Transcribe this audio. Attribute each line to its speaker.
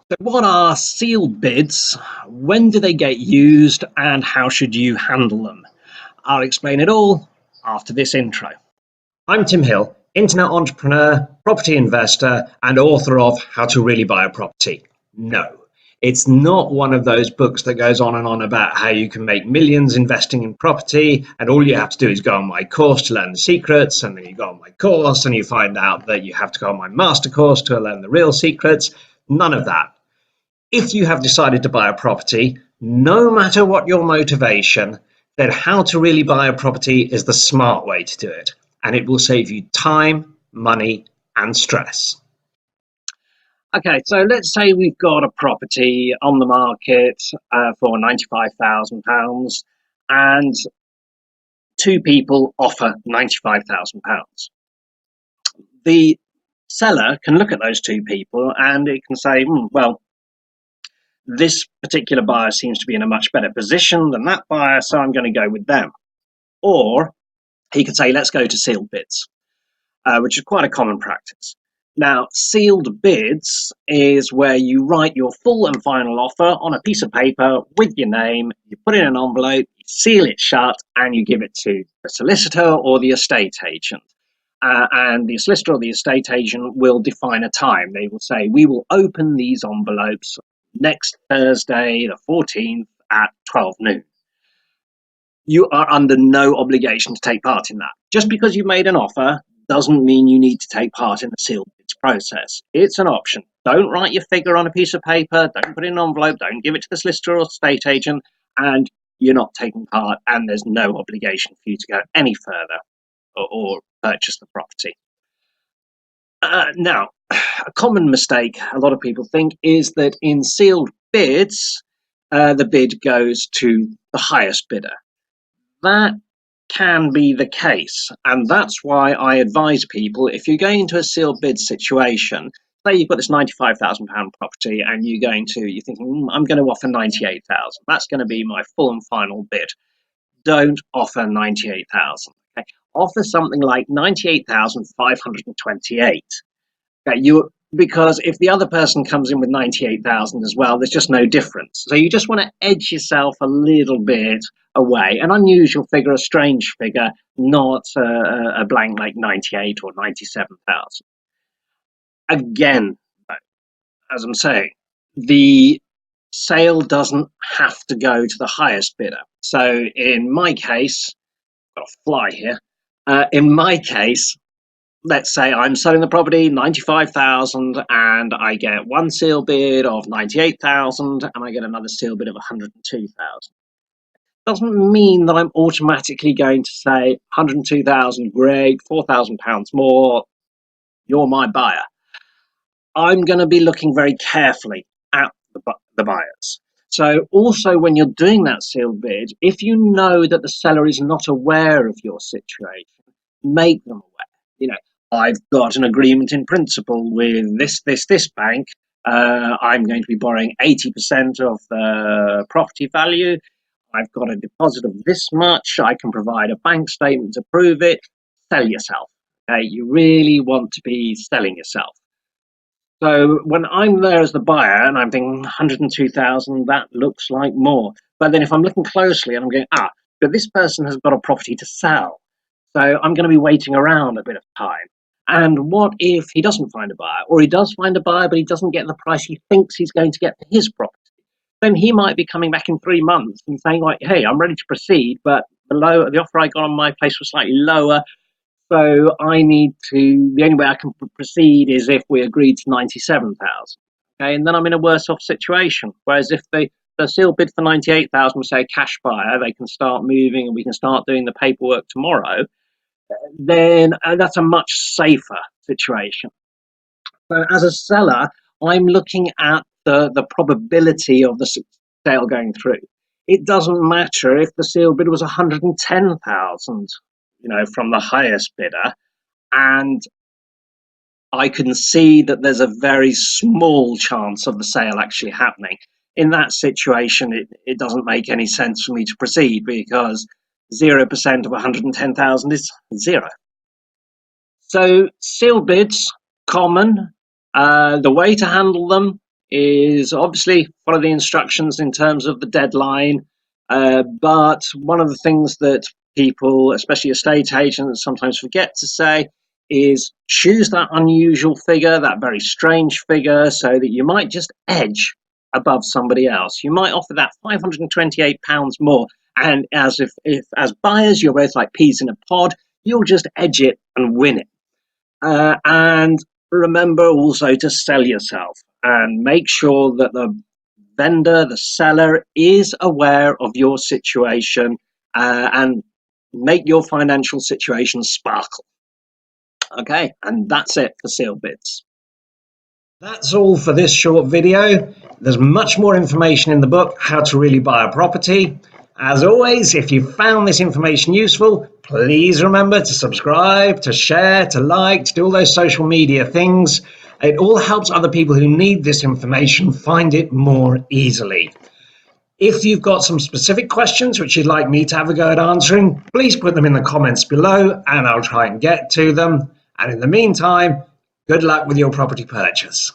Speaker 1: So what are sealed bids? When do they get used and how should you handle them? I'll explain it all after this intro. I'm Tim Hill, internet entrepreneur, property investor, and author of How to Really Buy a Property. No, it's not one of those books that goes on and on about how you can make millions investing in property, and all you have to do is go on my course to learn the secrets, and then you go on my course and you find out that you have to go on my master course to learn the real secrets. None of that. If you have decided to buy a property, no matter what your motivation, then How to Really Buy a Property is the smart way to do it. And it will save you time, money, and stress. Okay, so let's say we've got a property on the market for £95,000 and two people offer £95,000. The seller can look at those two people and it can say, well, this particular buyer seems to be in a much better position than that buyer, so I'm going to go with them. Or he could say, let's go to sealed bids, which is quite a common practice. Now, sealed bids is where you write your full and final offer on a piece of paper with your name, you put it in an envelope, you seal it shut, and you give it to the solicitor or the estate agent. And the solicitor or the estate agent will define a time. They will say, we will open these envelopes next Thursday, the 14th at 12 noon. You are under no obligation to take part in that. Just because you've made an offer doesn't mean you need to take part in the sealed bids process. It's an option. Don't write your figure on a piece of paper, don't put it in an envelope, don't give it to the solicitor or estate agent, and you're not taking part, and there's no obligation for you to go any further or purchase the property. Now, a common mistake a lot of people think is that in sealed bids, the bid goes to the highest bidder. That can be the case, and that's why I advise people, if you're going into a sealed bid situation, say you've got this £95,000 property and you're thinking, I'm going to offer 98,000. That's going to be my full and final bid. Don't offer 98,000. Okay? Offer something like 98,528. Okay, because if the other person comes in with 98,000 as well, there's just no difference. So you just want to edge yourself a little bit away, an unusual figure, a strange figure, not a blank like 98 or 97,000. Again, as I'm saying, the sale doesn't have to go to the highest bidder. So in my case, I've got a fly here. In my case, let's say I'm selling the property 95,000 and I get one seal bid of 98,000 and I get another seal bid of 102,000. Doesn't mean that I'm automatically going to say 102,000, great, £4,000 more, you're my buyer. I'm going to be looking very carefully at the buyers. So also when you're doing that sealed bid, if you know that the seller is not aware of your situation, make them aware. I've got an agreement in principle with this bank. I'm going to be borrowing 80% of the property value. I've got a deposit of this much. I can provide a bank statement to prove it. Sell yourself. Okay? You really want to be selling yourself. So when I'm there as the buyer and I'm thinking 102,000, that looks like more. But then if I'm looking closely and I'm going, but this person has got a property to sell. So I'm going to be waiting around a bit of time. And what if he doesn't find a buyer, or he does find a buyer, but he doesn't get the price he thinks he's going to get for his property? Then he might be coming back in 3 months and saying, like, hey, I'm ready to proceed, but the offer I got on my place was slightly lower. So the only way I can proceed is if we agreed to 97,000. Okay, and then I'm in a worse off situation. Whereas if the seal bid for 98,000 was, say, a cash buyer, they can start moving and we can start doing the paperwork tomorrow, then that's a much safer situation. So as a seller, I'm looking at the probability of the sale going through. It doesn't matter if the seal bid was 110,000, from the highest bidder, and I can see that there's a very small chance of the sale actually happening. In that situation, it doesn't make any sense for me to proceed because 0% of 110,000 is 0. So sealed bids, common. The way to handle them is obviously follow the instructions in terms of the deadline. But one of the things that people, especially estate agents, sometimes forget to say is choose that unusual figure, that very strange figure, so that you might just edge above somebody else. You might offer that £528 more, and if as buyers you're both like peas in a pod, you'll just edge it and win it. And remember also to sell yourself and make sure that the vendor, the seller, is aware of your situation, and make your financial situation sparkle. Okay, and that's it for Seal Bids. That's all for this short video. There's much more information in the book, How to Really Buy a Property. As always, if you found this information useful, please remember to subscribe, to share, to like, to do all those social media things. It all helps other people who need this information find it more easily. If you've got some specific questions which you'd like me to have a go at answering, please put them in the comments below and I'll try and get to them. And in the meantime, good luck with your property purchase.